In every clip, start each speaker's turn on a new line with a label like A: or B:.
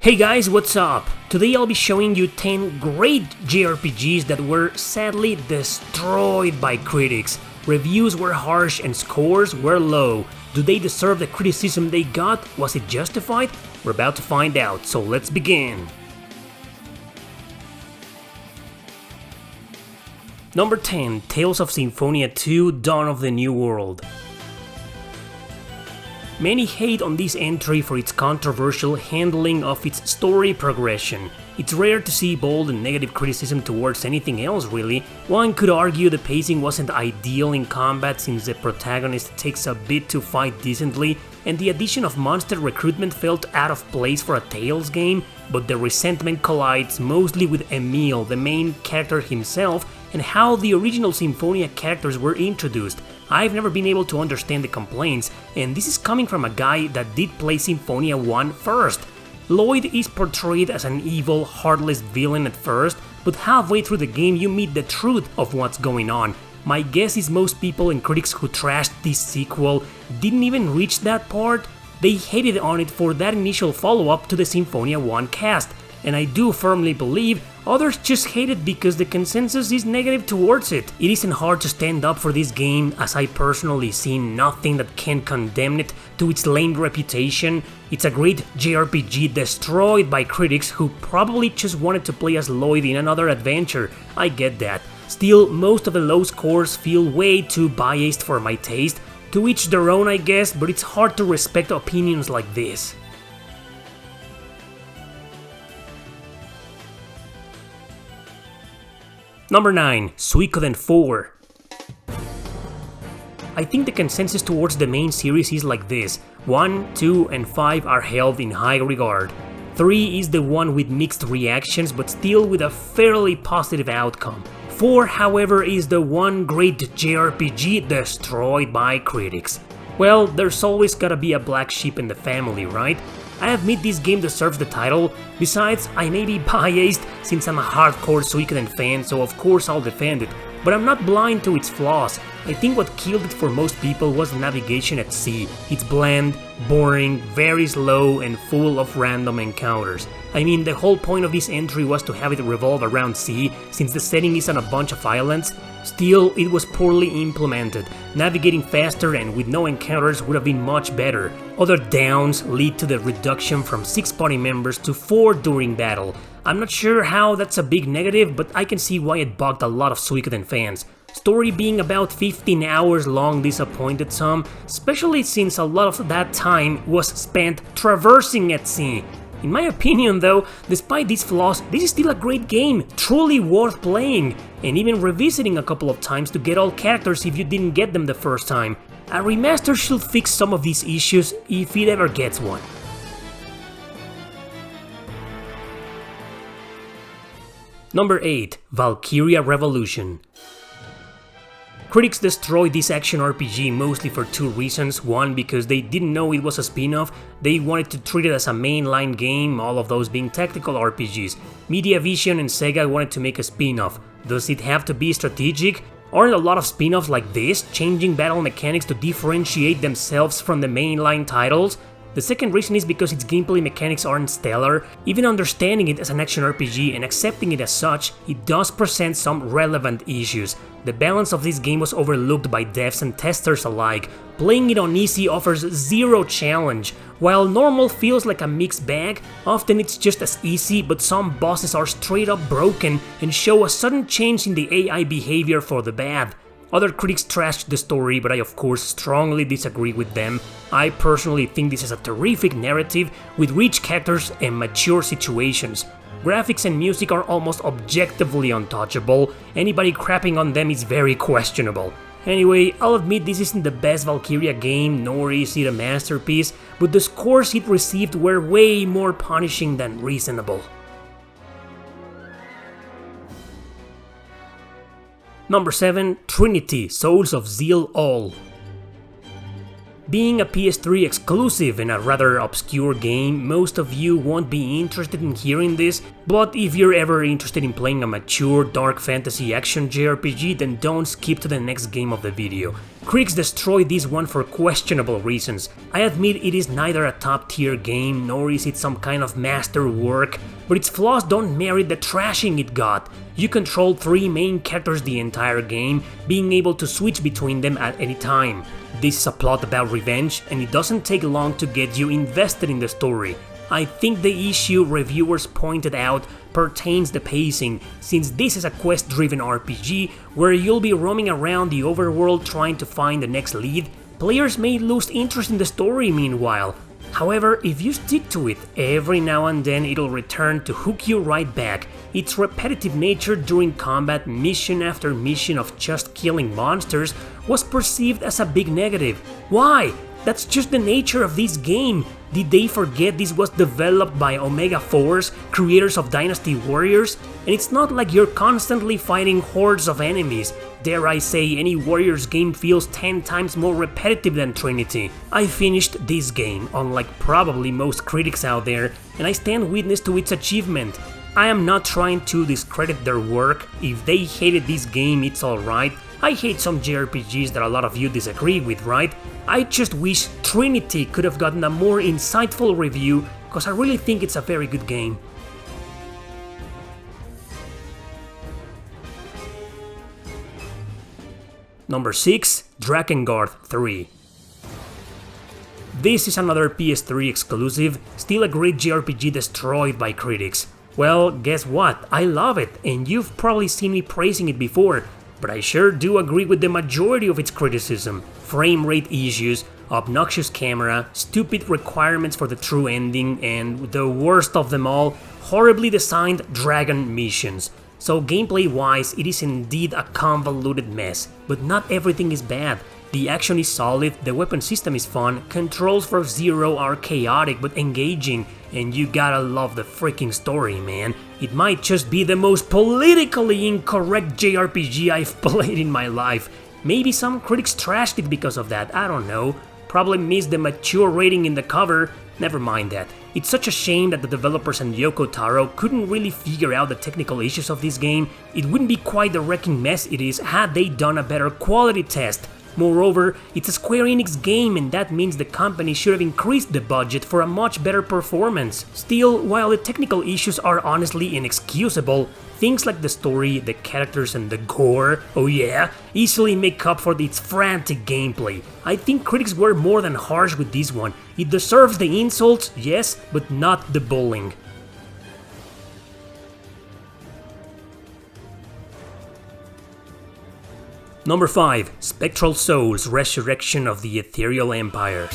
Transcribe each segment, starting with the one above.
A: Hey guys, what's up? Today I'll be showing you 10 great JRPGs that were sadly destroyed by critics. Reviews were harsh and scores were low. Do they deserve the criticism they got? Was it justified? We're about to find out, so let's begin. Number 10, Tales of Symphonia 2: Dawn of the New World. Many hate on this entry for its controversial handling of its story progression. It's rare to see bold and negative criticism towards anything else really. One could argue the pacing wasn't ideal in combat since the protagonist takes a bit to fight decently, and the addition of monster recruitment felt out of place for a Tales game, but the resentment collides mostly with Emil, the main character himself, and how the original Symphonia characters were introduced. I've never been able to understand the complaints, and this is coming from a guy that did play Symphonia 1 first. Lloyd is portrayed as an evil, heartless villain at first, but halfway through the game you meet the truth of what's going on. My guess is most people and critics who trashed this sequel didn't even reach that part. They hated on it for that initial follow-up to the Symphonia 1 cast, and I do firmly believe others just hate it because the consensus is negative towards it. It isn't hard to stand up for this game, as I personally see nothing that can condemn it to its lame reputation. It's a great JRPG destroyed by critics who probably just wanted to play as Lloyd in another adventure. I get that. Still, most of the low scores feel way too biased for my taste. To each their own, I guess, but it's hard to respect opinions like this. Number 9, Suikoden 4. I think the consensus towards the main series is like this: 1, 2, and 5 are held in high regard. 3 is the one with mixed reactions but still with a fairly positive outcome. 4, however, is the one great JRPG destroyed by critics. Well, there's always gotta be a black sheep in the family, right? I admit this game deserves the title. Besides, I may be biased since I'm a hardcore Suikoden fan, so of course I'll defend it. But I'm not blind to its flaws. I think what killed it for most people was the navigation at sea. It's bland, boring, very slow, and full of random encounters. I mean, the whole point of this entry was to have it revolve around sea, since the setting is on a bunch of islands. Still, it was poorly implemented. Navigating faster and with no encounters would have been much better. Other downs lead to the reduction from 6 party members to 4 during battle. I'm not sure how that's a big negative, but I can see why it bugged a lot of Suikoden fans. Story being about 15 hours long disappointed some, especially since a lot of that time was spent traversing at sea. In my opinion though, despite these flaws, this is still a great game, truly worth playing, and even revisiting a couple of times to get all characters if you didn't get them the first time. A remaster should fix some of these issues if it ever gets one. Number 8, Valkyria Revolution. Critics destroyed this action RPG mostly for 2 reasons. One, because they didn't know it was a spin-off. They wanted to treat it as a mainline game, all of those being tactical RPGs. Mediavision and Sega wanted to make a spin-off. Does it have to be strategic? Aren't a lot of spin-offs like this changing battle mechanics to differentiate themselves from the mainline titles? The second reason is because its gameplay mechanics aren't stellar. Even understanding it as an action RPG and accepting it as such, it does present some relevant issues. The balance of this game was overlooked by devs and testers alike. Playing it on easy offers zero challenge. While normal feels like a mixed bag, often it's just as easy, but some bosses are straight up broken and show a sudden change in the AI behavior for the bad. Other critics trashed the story, but I of course strongly disagree with them. I personally think this is a terrific narrative with rich characters and mature situations. Graphics and music are almost objectively untouchable. Anybody crapping on them is very questionable. Anyway, I'll admit this isn't the best Valkyria game, nor is it a masterpiece, but the scores it received were way more punishing than reasonable. Number 7, Trinity: Souls of Zeal All. Being a PS3 exclusive and a rather obscure game, most of you won't be interested in hearing this, but if you're ever interested in playing a mature dark fantasy action JRPG, then don't skip to the next game of the video. Critics destroyed this one for questionable reasons. I admit it is neither a top tier game nor is it some kind of masterwork, but its flaws don't merit the trashing it got. You control 3 main characters the entire game, being able to switch between them at any time. This is a plot about revenge, and it doesn't take long to get you invested in the story. I think the issue reviewers pointed out pertains the pacing, since this is a quest-driven RPG where you'll be roaming around the overworld trying to find the next lead. Players may lose interest in the story meanwhile. However, if you stick to it, every now and then it'll return to hook you right back. Its repetitive nature during combat, mission after mission of just killing monsters, was perceived as a big negative. Why? That's just the nature of this game. Did they forget this was developed by Omega Force, creators of Dynasty Warriors? And it's not like you're constantly fighting hordes of enemies. Dare I say, any Warriors game feels 10 times more repetitive than Trinity. I finished this game, unlike probably most critics out there, and I stand witness to its achievement. I am not trying to discredit their work. If they hated this game, it's alright. I hate some JRPGs that a lot of you disagree with, right? I just wish Trinity could have gotten a more insightful review, because I really think it's a very good game. Number 6, Drakengard 3. This is another PS3 exclusive, still a great JRPG destroyed by critics. Well, guess what? I love it, and you've probably seen me praising it before, but I sure do agree with the majority of its criticism. Frame rate issues, obnoxious camera, stupid requirements for the true ending, and the worst of them all, horribly designed dragon missions. So gameplay-wise, it is indeed a convoluted mess, but not everything is bad. The action is solid, the weapon system is fun, controls for Zero are chaotic but engaging, and you gotta love the freaking story, man. It might just be the most politically incorrect JRPG I've played in my life. Maybe some critics trashed it because of that, I don't know. Probably missed the mature rating in the cover, never mind that. It's such a shame that the developers and Yoko Taro couldn't really figure out the technical issues of this game. It wouldn't be quite the wrecking mess it is had they done a better quality test. Moreover, it's a Square Enix game, and that means the company should have increased the budget for a much better performance. Still, while the technical issues are honestly inexcusable, things like the story, the characters and the gore, oh yeah, easily make up for its frantic gameplay. I think critics were more than harsh with this one. It deserves the insults, yes, but not the bullying. Number 5, Spectral Souls, Resurrection of the Ethereal Empire.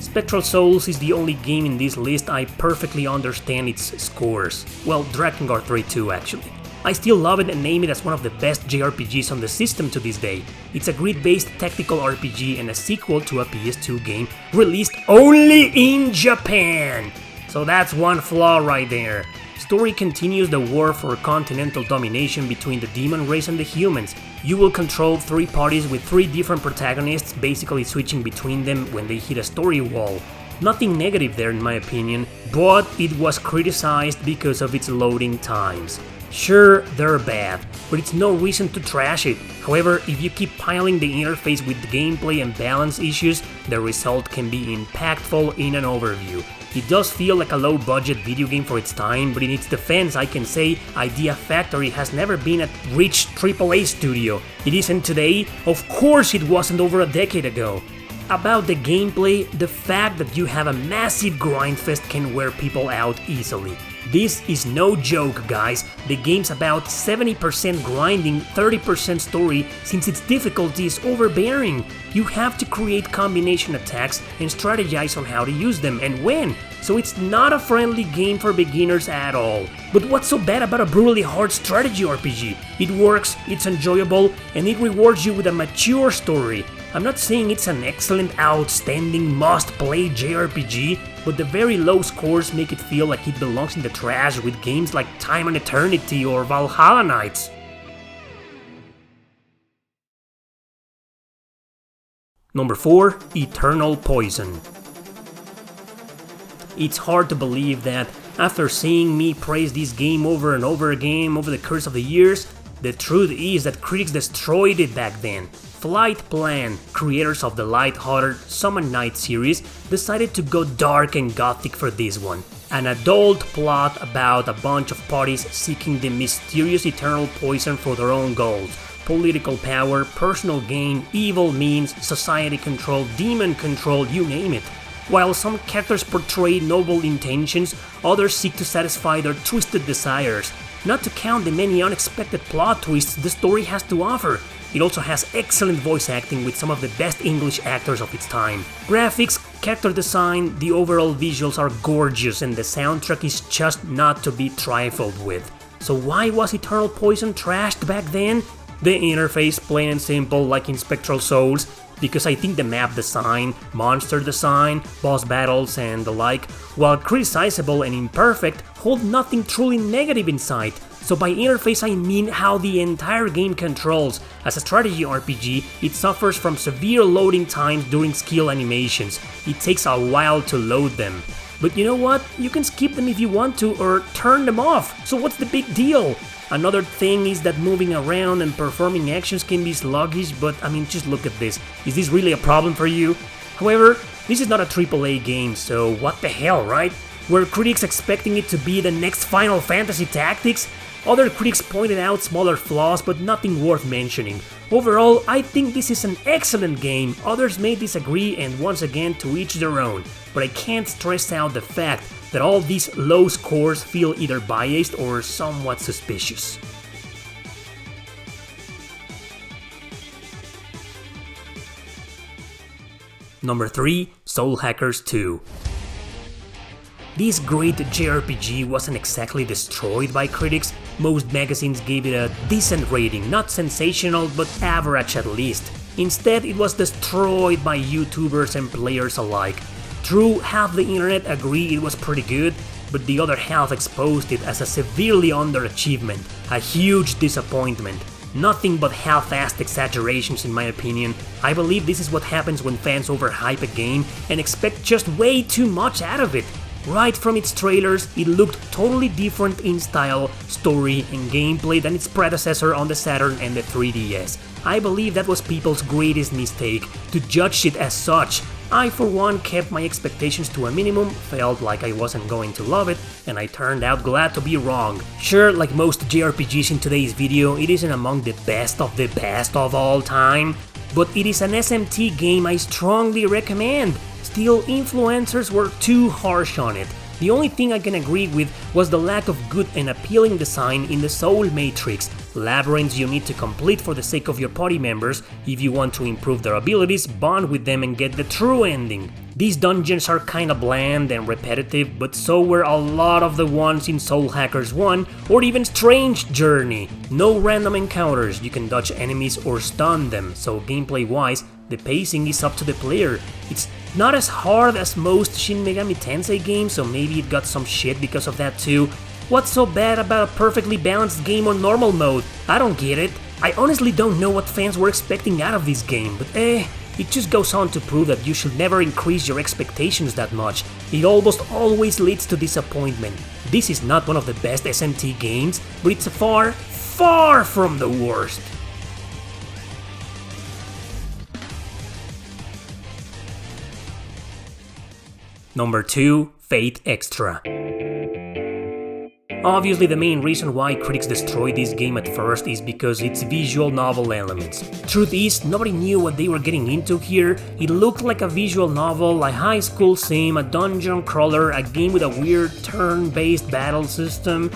A: Spectral Souls is the only game in this list I perfectly understand its scores. Well, Drakengard 3 too, actually. I still love it and name it as one of the best JRPGs on the system to this day. It's a grid-based tactical RPG and a sequel to a PS2 game released only in Japan! So that's one flaw right there. Story continues the war for continental domination between the demon race and the humans. You will control 3 parties with 3 different protagonists, basically switching between them when they hit a story wall. Nothing negative there in my opinion, but it was criticized because of its loading times. Sure, they're bad, but it's no reason to trash it. However, if you keep piling the interface with gameplay and balance issues, the result can be impactful in an overview. It does feel like a low-budget video game for its time, but in its defense I can say Idea Factory has never been a rich AAA studio. It isn't today, of course it wasn't over a decade ago. About the gameplay, the fact that you have a massive grindfest can wear people out easily. This is no joke, guys. The game's about 70% grinding, 30% story, since its difficulty is overbearing. You have to create combination attacks and strategize on how to use them and when, so it's not a friendly game for beginners at all. But what's so bad about a brutally hard strategy RPG? It works, it's enjoyable, and it rewards you with a mature story. I'm not saying it's an excellent, outstanding, must-play JRPG, but the very low scores make it feel like it belongs in the trash with games like Time and Eternity or Valhalla Knights. Number 4. Eternal Poison. It's hard to believe that after seeing me praise this game over and over again over the course of the years, the truth is that critics destroyed it back then. Flight Plan, creators of the light-hearted Summon Night series, decided to go dark and gothic for this one. An adult plot about a bunch of parties seeking the mysterious eternal poison for their own goals. Political power, personal gain, evil means, society control, demon control, you name it. While some characters portray noble intentions, others seek to satisfy their twisted desires. Not to count the many unexpected plot twists the story has to offer. It also has excellent voice acting with some of the best English actors of its time. Graphics, character design, the overall visuals are gorgeous and the soundtrack is just not to be trifled with. So why was Eternal Poison trashed back then? The interface, plain and simple, like in Spectral Souls, because I think the map design, monster design, boss battles and the like, while criticizable and imperfect, hold nothing truly negative inside. So by interface I mean how the entire game controls. As a strategy RPG, it suffers from severe loading times during skill animations. It takes a while to load them. But you know what? You can skip them if you want to or turn them off, so what's the big deal? Another thing is that moving around and performing actions can be sluggish, but I mean, just look at this. Is this really a problem for you? However, this is not a AAA game, so what the hell, right? Were critics expecting it to be the next Final Fantasy Tactics? Other critics pointed out smaller flaws, but nothing worth mentioning. Overall, I think this is an excellent game. Others may disagree, and once again, to each their own. But I can't stress out the fact that all these low scores feel either biased or somewhat suspicious. Number 3. Soul Hackers 2. This great JRPG wasn't exactly destroyed by critics. Most magazines gave it a decent rating, not sensational but average at least. Instead, it was destroyed by YouTubers and players alike. True, half the internet agreed it was pretty good, but the other half exposed it as a severely underachievement, a huge disappointment. Nothing but half-assed exaggerations in my opinion. I believe this is what happens when fans overhype a game and expect just way too much out of it. Right from its trailers, it looked totally different in style, story, and gameplay than its predecessor on the Saturn and the 3DS. I believe that was people's greatest mistake, to judge it as such. I for one kept my expectations to a minimum, felt like I wasn't going to love it, and I turned out glad to be wrong. Sure, like most JRPGs in today's video, it isn't among the best of all time, but it is an SMT game I strongly recommend. Still, influencers were too harsh on it. The only thing I can agree with was the lack of good and appealing design in the Soul Matrix, labyrinths you need to complete for the sake of your party members if you want to improve their abilities, bond with them and get the true ending. These dungeons are kinda bland and repetitive, but so were a lot of the ones in Soul Hackers 1 or even Strange Journey. No random encounters, you can dodge enemies or stun them, so gameplay wise, the pacing is up to the player. It's not as hard as most Shin Megami Tensei games, so maybe it got some shit because of that too. What's so bad about a perfectly balanced game on normal mode? I don't get it. I honestly don't know what fans were expecting out of this game, but it just goes on to prove that you should never increase your expectations that much. It almost always leads to disappointment. This is not one of the best SMT games, but it's far, far from the worst. Number 2. Fate Extra. Obviously, the main reason why critics destroyed this game at first is because its visual novel elements. Truth is, nobody knew what they were getting into here. It looked like a visual novel, a high school sim, a dungeon crawler, a game with a weird turn-based battle system.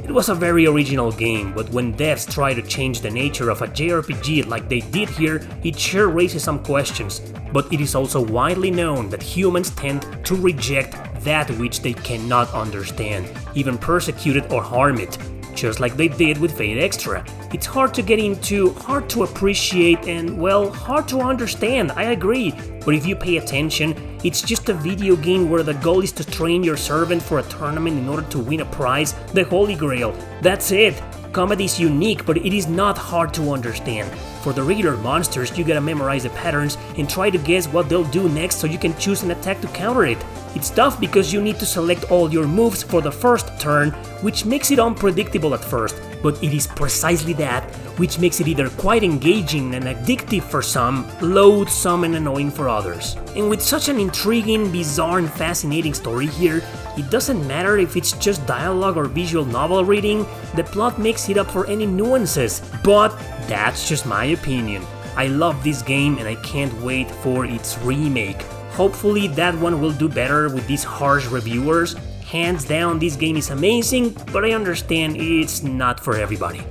A: It was a very original game, but when devs try to change the nature of a JRPG like they did here, it sure raises some questions. But it is also widely known that humans tend to reject that which they cannot understand, even persecute it or harm it, just like they did with Fate Extra. It's hard to get into, hard to appreciate, and well, hard to understand, I agree. But if you pay attention, it's just a video game where the goal is to train your servant for a tournament in order to win a prize, the Holy Grail. That's it. Combat is unique, but it is not hard to understand. For the regular monsters, you gotta memorize the patterns and try to guess what they'll do next so you can choose an attack to counter it. It's tough because you need to select all your moves for the first turn, which makes it unpredictable at first, but it is precisely that which makes it either quite engaging and addictive for some, loathsome and annoying for others. And with such an intriguing, bizarre and fascinating story here, it doesn't matter if it's just dialogue or visual novel reading, the plot makes it up for any nuances, but that's just my opinion. I love this game and I can't wait for its remake. Hopefully that one will do better with these harsh reviewers. Hands down, this game is amazing, but I understand it's not for everybody.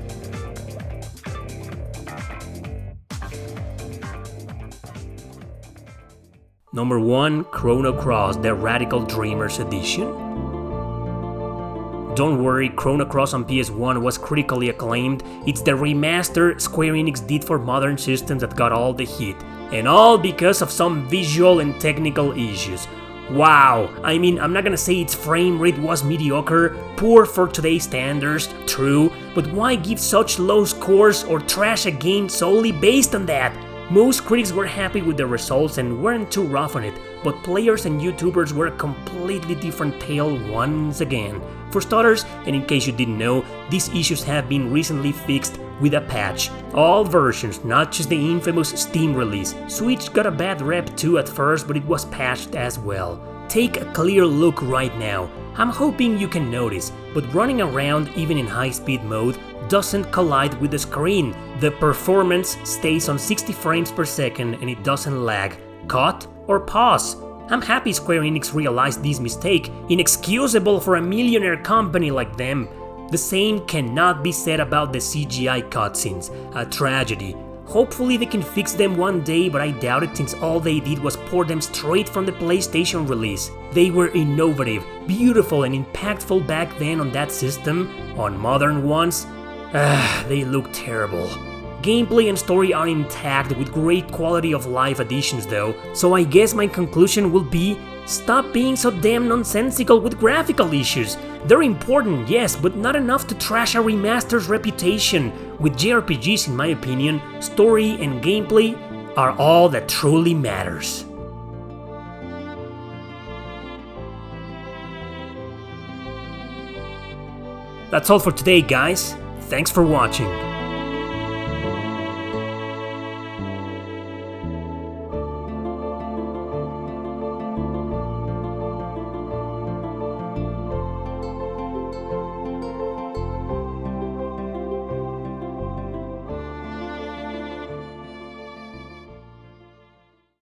A: Number 1, Chrono Cross, the Radical Dreamers Edition. Don't worry, Chrono Cross on PS1 was critically acclaimed. It's the remaster Square Enix did for modern systems that got all the heat. And all because of some visual and technical issues. Wow, I mean, I'm not gonna say its frame rate was mediocre, poor for today's standards, true, but why give such low scores or trash a game solely based on that? Most critics were happy with the results and weren't too rough on it, but players and YouTubers were a completely different tale once again. For starters, and in case you didn't know, these issues have been recently fixed with a patch. All versions, not just the infamous Steam release. Switch got a bad rep too at first, but it was patched as well. Take a clear look right now. I'm hoping you can notice, but running around even in high-speed mode doesn't collide with the screen. The performance stays on 60 frames per second and it doesn't lag, cut or pause. I'm happy Square Enix realized this mistake, inexcusable for a millionaire company like them. The same cannot be said about the CGI cutscenes, a tragedy. Hopefully they can fix them one day, but I doubt it since all they did was port them straight from the PlayStation release. They were innovative, beautiful and impactful back then on that system. On modern ones, they look terrible. Gameplay and story are intact with great quality of life additions though, so I guess my conclusion will be, stop being so damn nonsensical with graphical issues. They're important, yes, but not enough to trash a remaster's reputation. With JRPGs, in my opinion, story and gameplay are all that truly matters. That's all for today, guys. Thanks for watching.